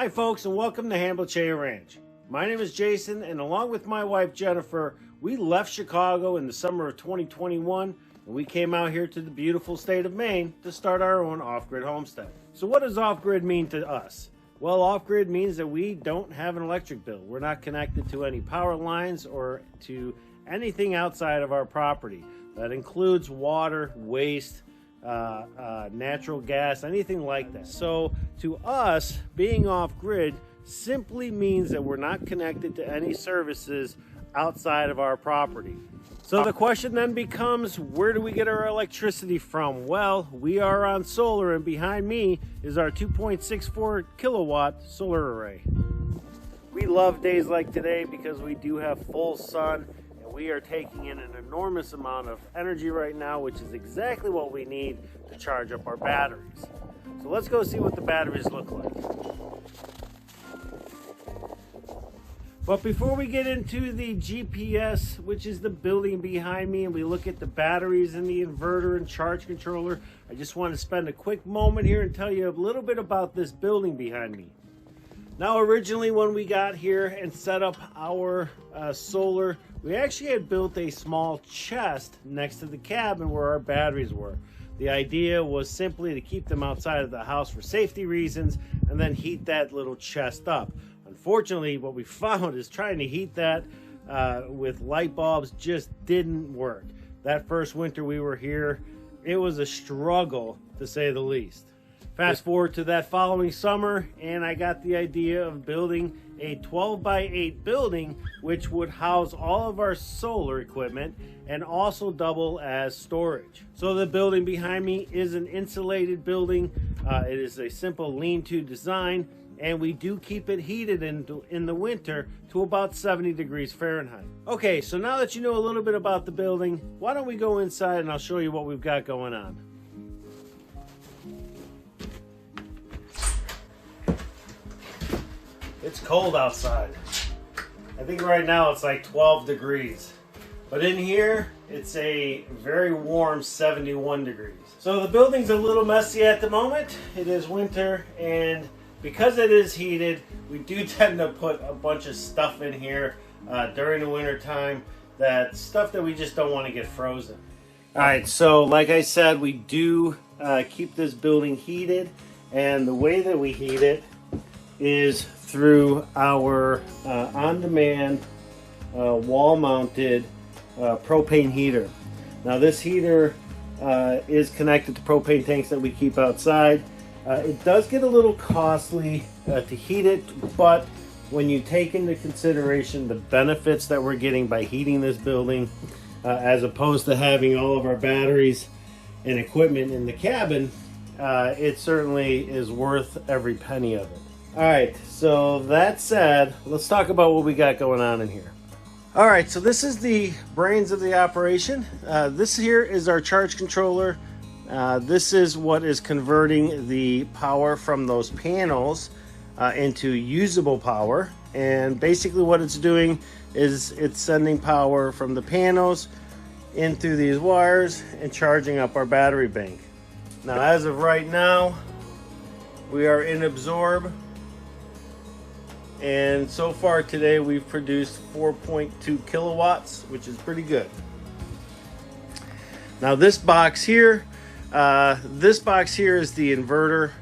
Hi folks, and welcome to Hanbleceya Ranch. My name is Jason, and along with my wife Jennifer, we left Chicago in the summer of 2021 and we came out here to the beautiful state of Maine to start our own off-grid homestead. So what does off-grid mean to us? Well, off-grid means that we don't have an electric bill. We're not connected to any power lines or to anything outside of our property. That includes water, waste, natural gas, anything like that. So to us, being off-grid simply means that we're not connected to any services outside of our property. So the question then becomes, where do we get our electricity from? Well, we are on solar, and behind me is our 2.64 kilowatt solar array. We love days like today because we do have full sun. We are taking in an enormous amount of energy right now, which is exactly what we need to charge up our batteries. So let's go see what the batteries look like. But before we get into the GPS, which is the building behind me, and we look at the batteries and the inverter and charge controller, I just want to spend a quick moment here and tell you a little bit about this building behind me. Now, originally when we got here and set up our solar, we actually had built a small chest next to the cabin where our batteries were. The idea was simply to keep them outside of the house for safety reasons and then heat that little chest up. Unfortunately, what we found is trying to heat that with light bulbs just didn't work. That first winter we were here, it was a struggle to say the least. Fast forward to that following summer, and I got the idea of building a 12 by 8 building, which would house all of our solar equipment and also double as storage. So the building behind me is an insulated building. It is a simple lean-to design, and we do keep it heated in the winter to about 70 degrees Fahrenheit. Okay, so now that you know a little bit about the building, why don't we go inside and I'll show you what we've got going on. It's cold outside. I think right now it's like 12 degrees. But in here, it's a very warm 71 degrees. So the building's a little messy at the moment. It is winter, and because it is heated, we do tend to put a bunch of stuff in here during the winter time. That stuff that we just don't want to get frozen. All right, so like I said, we do keep this building heated, and the way that we heat it is through our on-demand wall-mounted propane heater. Now this heater is connected to propane tanks that we keep outside. It does get a little costly to heat it, but when you take into consideration the benefits that we're getting by heating this building, as opposed to having all of our batteries and equipment in the cabin, it certainly is worth every penny of it. All right, so that said, let's talk about what we got going on in here. All right, so this is the brains of the operation. This here is our charge controller. This is what is converting the power from those panels into usable power. And basically what it's doing is it's sending power from the panels in through these wires and charging up our battery bank. Now, as of right now, we are in absorb. And so far today we've produced 4.2 kilowatts, which is pretty good. Now this box here is the inverter.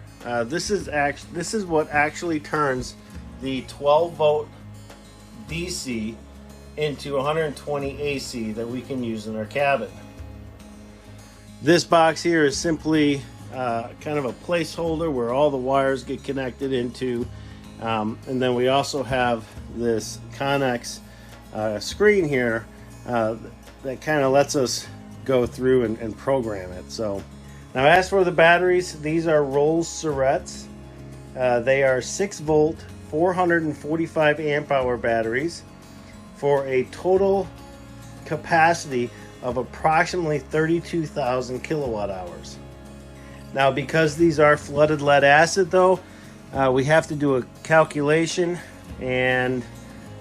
This is what actually turns the 12 volt DC into 120 AC that we can use in our cabin. This box here is simply kind of a placeholder where all the wires get connected into. And then we also have this Connex screen here that kind of lets us go through and program it. So now, as for the batteries, these are Rolls Surrettes. They are 6 volt, 445 amp hour batteries for a total capacity of approximately 32,000 kilowatt hours. Now, because these are flooded lead acid though, we have to do a calculation, and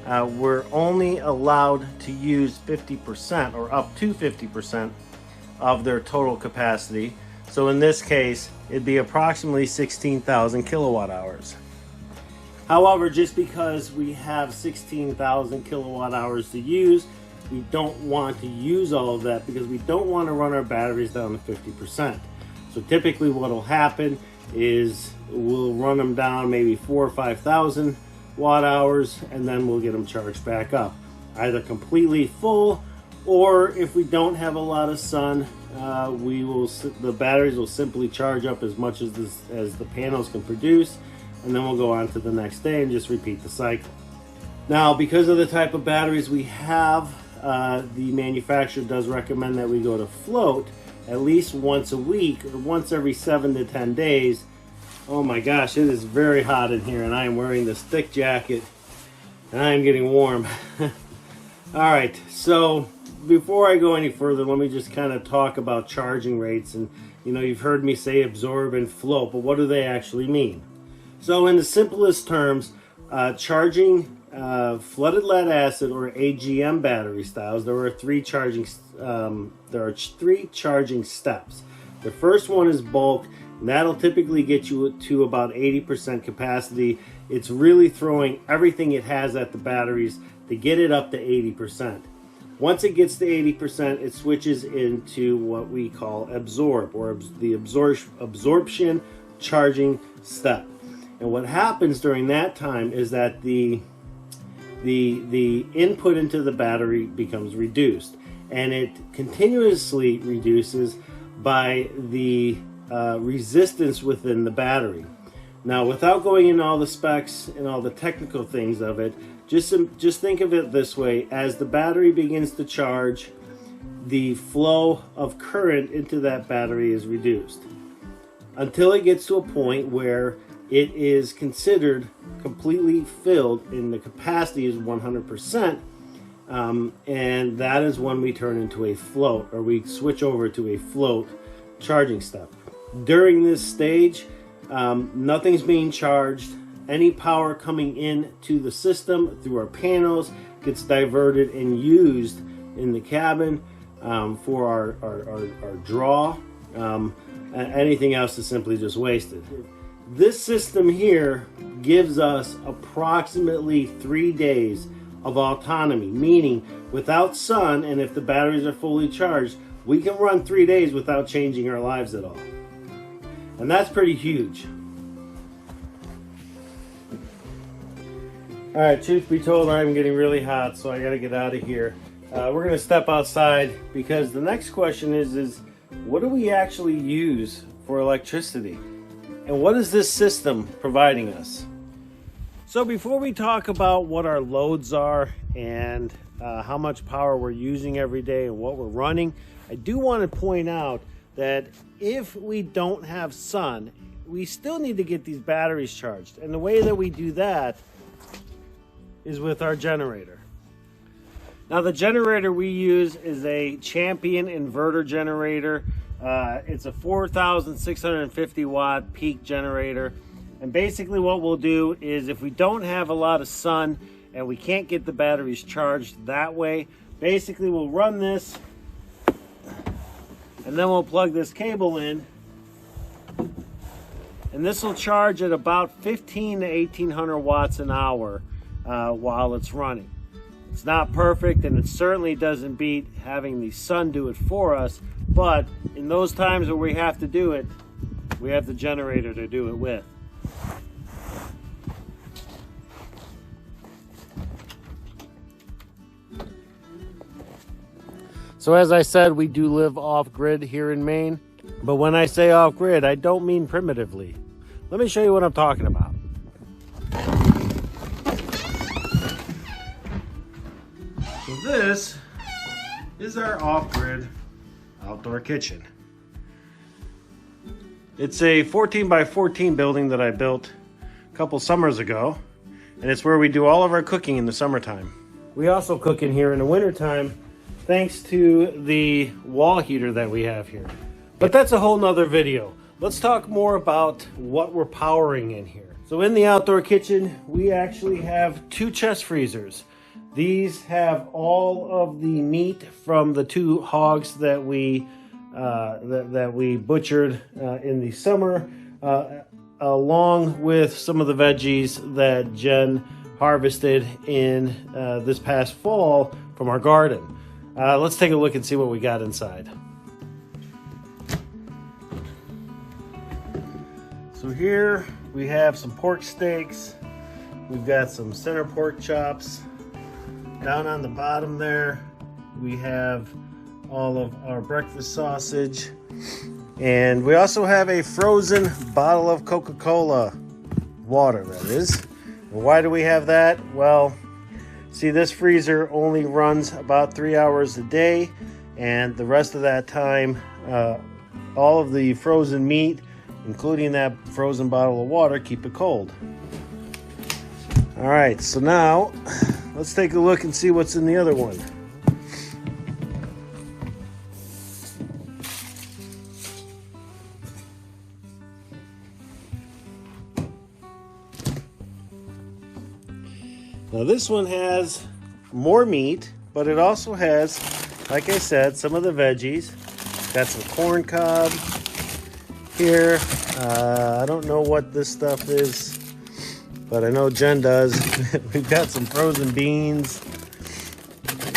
we're only allowed to use 50% or up to 50% of their total capacity. So in this case, it'd be approximately 16,000 kilowatt hours. However, just because we have 16,000 kilowatt hours to use, we don't want to use all of that because we don't want to run our batteries down to 50%. So typically what will happen is we'll run them down maybe 4,000 or 5,000 watt hours, and then we'll get them charged back up, either completely full, or if we don't have a lot of sun, the batteries will simply charge up as much as the panels can produce, and then we'll go on to the next day and just repeat the cycle. Now, because of the type of batteries we have, the manufacturer does recommend that we go to float at least once a week or once every 7 to 10 days. Oh my gosh, it is very hot in here, and I am wearing this thick jacket and I am getting warm. All right, so before I go any further, let me just kind of talk about charging rates. And you know, you've heard me say absorb and float, but what do they actually mean? So in the simplest terms, charging flooded lead acid or AGM battery styles, there are three charging steps. The first one is bulk, and that'll typically get you to about 80% capacity. It's really throwing everything it has at the batteries to get it up to 80%. Once it gets to 80%, it switches into what we call absorb, or the absorption charging step. And what happens during that time is that the input into the battery becomes reduced, and it continuously reduces by the resistance within the battery. Now, without going into all the specs and all the technical things of it, just think of it this way: as the battery begins to charge, the flow of current into that battery is reduced until it gets to a point where it is considered completely filled and the capacity is 100%, and that is when we turn into a float, or we switch over to a float charging step. During this stage, nothing's being charged. Any power coming in to the system through our panels gets diverted and used in the cabin for our draw. Anything else is simply just wasted. This system here gives us approximately 3 days of autonomy, meaning without sun, and if the batteries are fully charged, we can run 3 days without changing our lives at all. And that's pretty huge. All right, truth be told, I'm getting really hot, so I gotta get out of here. We're gonna step outside because the next question is what do we actually use for electricity? And what is this system providing us? So before we talk about what our loads are and how much power we're using every day and what we're running, I do want to point out that if we don't have sun, we still need to get these batteries charged. And the way that we do that is with our generator. Now, the generator we use is a Champion inverter generator. It's a 4,650 watt peak generator. And basically what we'll do is, if we don't have a lot of sun and we can't get the batteries charged that way, basically we'll run this and then we'll plug this cable in, and this will charge at about 15 to 1800 watts an hour while it's running. It's not perfect, and it certainly doesn't beat having the sun do it for us, but in those times where we have to do it, we have the generator to do it with. So as I said, we do live off-grid here in Maine, but when I say off-grid, I don't mean primitively. Let me show you what I'm talking about. So this is our off-grid outdoor kitchen. It's a 14 by 14 building that I built a couple summers ago, and it's where we do all of our cooking in the summertime. We also cook in here in the wintertime thanks to the wall heater that we have here. But that's a whole nother video. Let's talk more about what we're powering in here. So in the outdoor kitchen, we actually have 2 chest freezers. These have all of the meat from the 2 hogs that we butchered in the summer, along with some of the veggies that Jen harvested in this past fall from our garden. Let's take a look and see what we got inside. So here we have some pork steaks. We've got some center pork chops. Down on the bottom there, we have all of our breakfast sausage. And we also have a frozen bottle of Coca-Cola water, that is. And why do we have that? Well, see, this freezer only runs about 3 hours a day, and the rest of that time, all of the frozen meat, including that frozen bottle of water, keep it cold. All right, so now let's take a look and see what's in the other one. Now this one has more meat, but it also has, like I said, some of the veggies. Got some corn cob here. I don't know what this stuff is, but I know Jen does. We've got some frozen beans,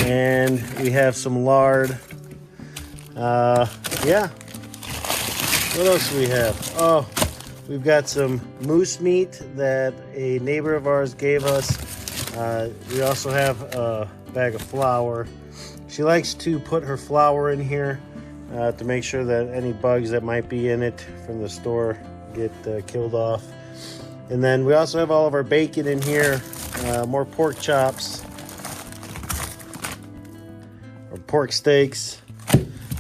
and we have some lard. Yeah. What else do we have? Oh, we've got some moose meat that a neighbor of ours gave us. We also have a bag of flour. She likes to put her flour in here to make sure that any bugs that might be in it from the store get killed off. And then we also have all of our bacon in here, more pork chops, or pork steaks,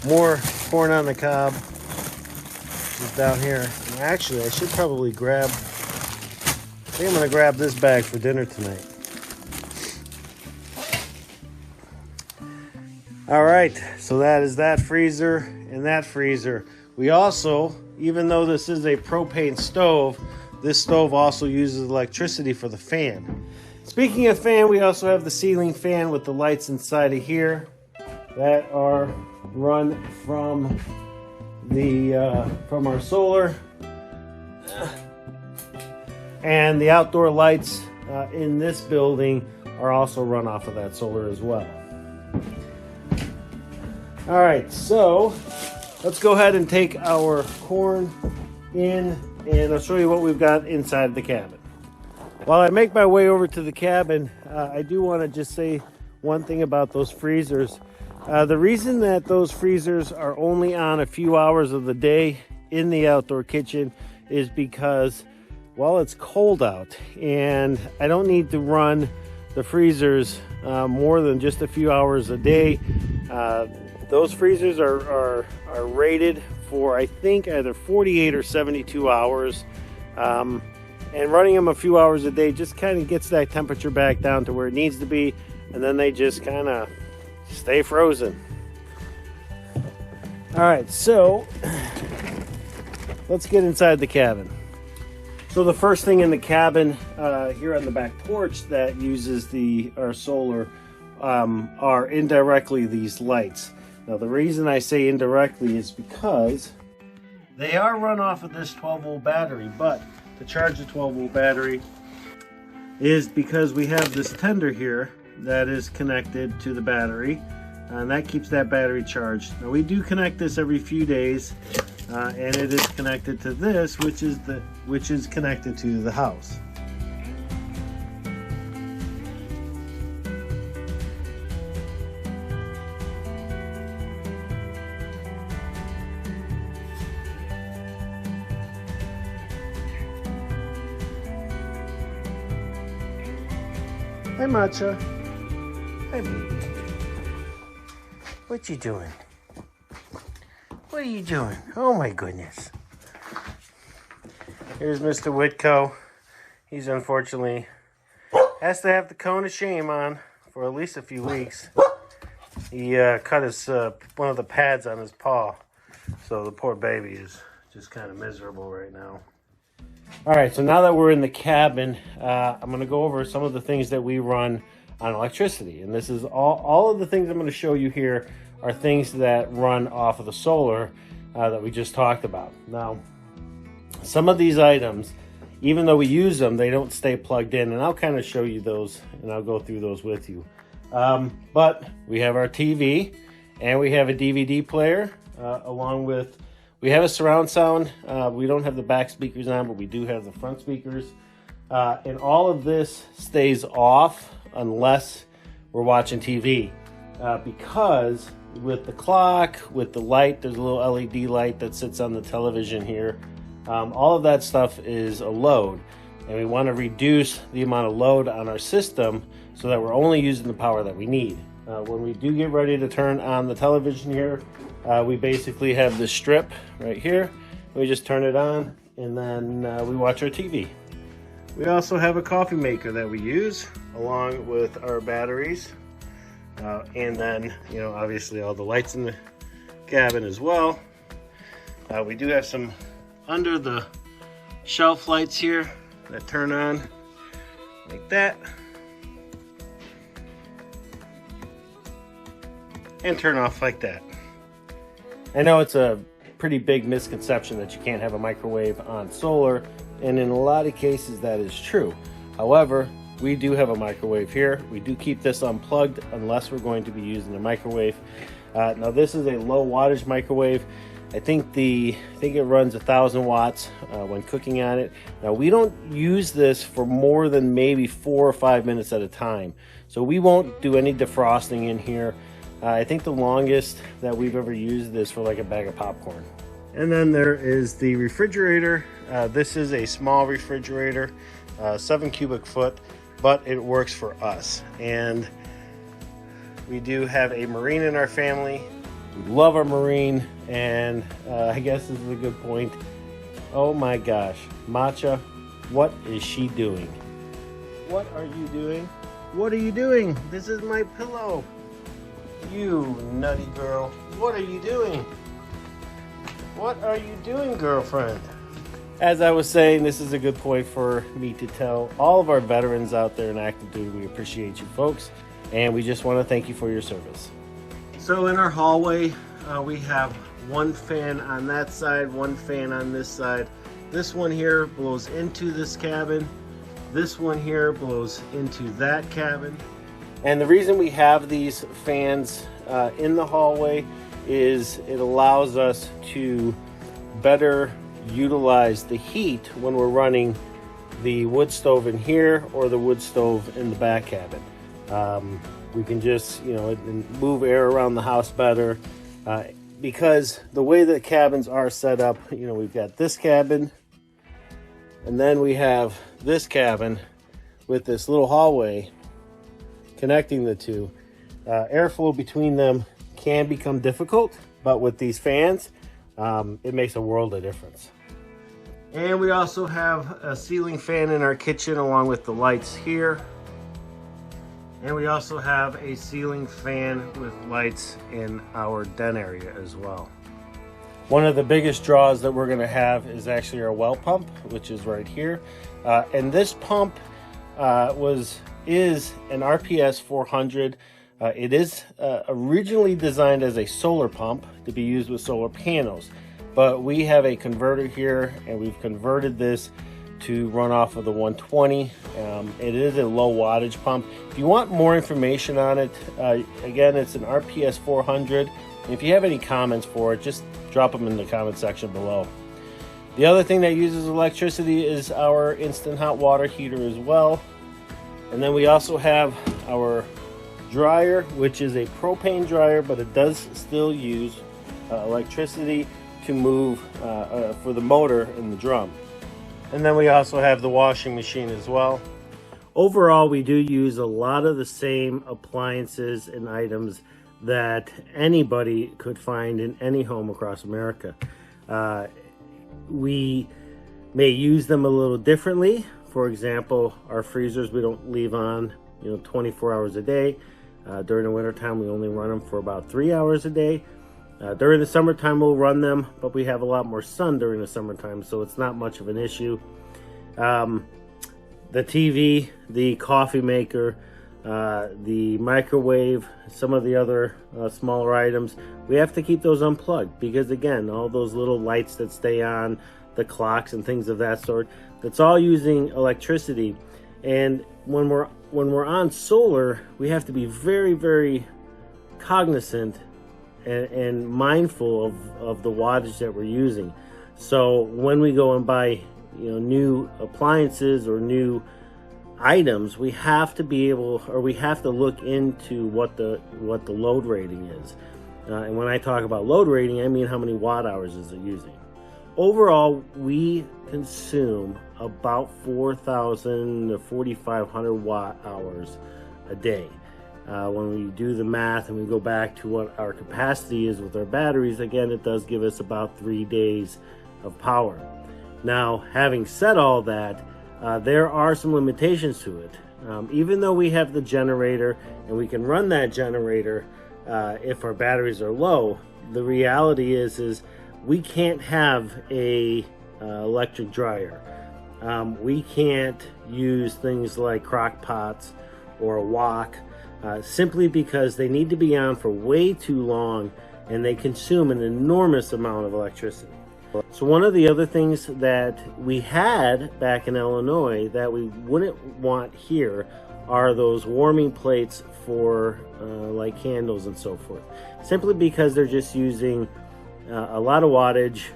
more corn on the cob is down here. And actually, I should probably I think I'm gonna grab this bag for dinner tonight. All right, so that is that freezer and that freezer. We also, even though this is a propane stove, this stove also uses electricity for the fan. Speaking of fan, we also have the ceiling fan with the lights inside of here that are run from our solar, and the outdoor lights in this building are also run off of that solar as well. All right, so let's go ahead and take our corn in, and I'll show you what we've got inside the cabin. While I make my way over to the cabin, I do want to just say one thing about those freezers. The reason that those freezers are only on a few hours of the day in the outdoor kitchen is because, well, it's cold out, and I don't need to run the freezers more than just a few hours a day. Those freezers are rated for, I think, either 48 or 72 hours. And running them a few hours a day just kind of gets that temperature back down to where it needs to be. And then they just kind of stay frozen. All right, so let's get inside the cabin. So the first thing in the cabin here on the back porch that uses our solar are indirectly these lights. Now, the reason I say indirectly is because they are run off of this 12-volt battery, but to charge the 12-volt battery is because we have this tender here that is connected to the battery, and that keeps that battery charged. Now, we do connect this every few days, and it is connected to this, which is connected to the house. Hi, Matcha. Hi, baby. What you doing? What are you doing? Oh, my goodness. Here's Mr. Whitco. He's unfortunately has to have the cone of shame on for at least a few weeks. He cut his one of the pads on his paw, so the poor baby is just kind of miserable right now. All right, so now that we're in the cabin, I'm going to go over some of the things that we run on electricity. And this is all of the things I'm going to show you here are things that run off of the solar that we just talked about. Now, some of these items, even though we use them, they don't stay plugged in, and I'll kind of show you those, and I'll go through those with you. But we have our TV, and we have a DVD player, along with, we have a surround sound. We don't have the back speakers on, but we do have the front speakers. And all of this stays off unless we're watching TV, because with the clock, with the light, there's a little LED light that sits on the television here. All of that stuff is a load, and we want to reduce the amount of load on our system so that we're only using the power that we need. When we do get ready to turn on the television here, we basically have this strip right here. We just turn it on, and then we watch our TV. We also have a coffee maker that we use along with our batteries. And then, you know, obviously all the lights in the cabin as well. We do have some under the shelf lights here that turn on like that and turn off like that. I know it's a pretty big misconception that you can't have a microwave on solar, and in a lot of cases that is true. However, we do have a microwave here. We do keep this unplugged unless we're going to be using a microwave. Now this is a low wattage microwave. I think it runs 1,000 watts when cooking on it. Now we don't use this for more than maybe 4 or 5 minutes at a time. So we won't do any defrosting in here. I think the longest that we've ever used this for like a bag of popcorn. And then there is the refrigerator. This is a small refrigerator, 7 cubic foot. But it works for us. And we do have a Marine in our family. We love our Marine, and I guess this is a good point. Oh my gosh, Matcha, what is she doing? What are you doing? What are you doing? This is my pillow. You nutty girl, what are you doing? What are you doing, girlfriend? As I was saying, this is a good point for me to tell all of our veterans out there in active duty, we appreciate you folks, and we just want to thank you for your service. So in our hallway, we have one fan on that side, one fan on this side. This one here blows into this cabin. This one here blows into that cabin. And the reason we have these fans in the hallway is it allows us to better utilize the heat when we're running the wood stove in here or the wood stove in the back cabin. We can just, you know, move air around the house better because the way the cabins are set up, you know, we've got this cabin and then we have this cabin with this little hallway connecting the two. Airflow between them can become difficult, but with these fans, it makes a world of difference. And we also have a ceiling fan in our kitchen along with the lights here. And we also have a ceiling fan with lights in our den area as well. One of the biggest draws that we're gonna have is actually our well pump, which is right here. And this pump is an RPS 400. It is originally designed as a solar pump to be used with solar panels, but we have a converter here and we've converted this to run off of the 120. It is a low wattage pump. If you want more information on it, again, it's an RPS 400. And if you have any comments for it, just drop them in the comment section below. The other thing that uses electricity is our instant hot water heater as well. And then we also have our dryer, which is a propane dryer, but it does still use electricity to move for the motor in the drum. And then we also have the washing machine as well. Overall, we do use a lot of the same appliances and items that anybody could find in any home across America. We may use them a little differently. For example, our freezers we don't leave on, 24 hours a day. During the winter time, we only run them for about 3 hours a day. During the summertime, we'll run them, but we have a lot more sun during the summertime, so it's not much of an issue. The TV, the coffee maker, the microwave, some of the other smaller items, we have to keep those unplugged because, again, all those little lights that stay on, the clocks and things of that sort. That's all using electricity. And when we're on solar, we have to be very, very cognizant and mindful of the wattage that we're using. So when we go and buy, you know, new appliances or new items, we have to be able, or we have to look into what the load rating is. And when I talk about load rating, I mean how many watt hours is it using. Overall, we consume about 4,000 to 4,500 watt hours a day. When we do the math and we go back to what our capacity is with our batteries, again, it does give us about 3 days of power. Now, having said all that, there are some limitations to it. Even though we have the generator and we can run that generator if our batteries are low, the reality is we can't have a electric dryer. We can't use things like crock pots or a wok, simply because they need to be on for way too long and they consume an enormous amount of electricity. So one of the other things that we had back in Illinois that we wouldn't want here are those warming plates for like candles and so forth, simply because they're just using a lot of wattage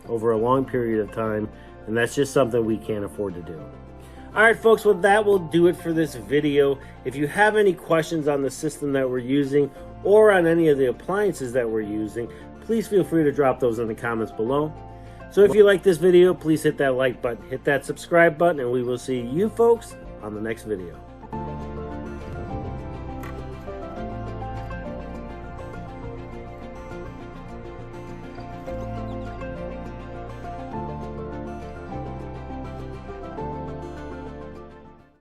over a long period of time, and that's just something we can't afford to do. All right, folks, well, that will do it for this video. If you have any questions on the system that we're using or on any of the appliances that we're using, please feel free to drop those in the comments below. So if you like this video, please hit that like button, hit that subscribe button, and we will see you folks on the next video.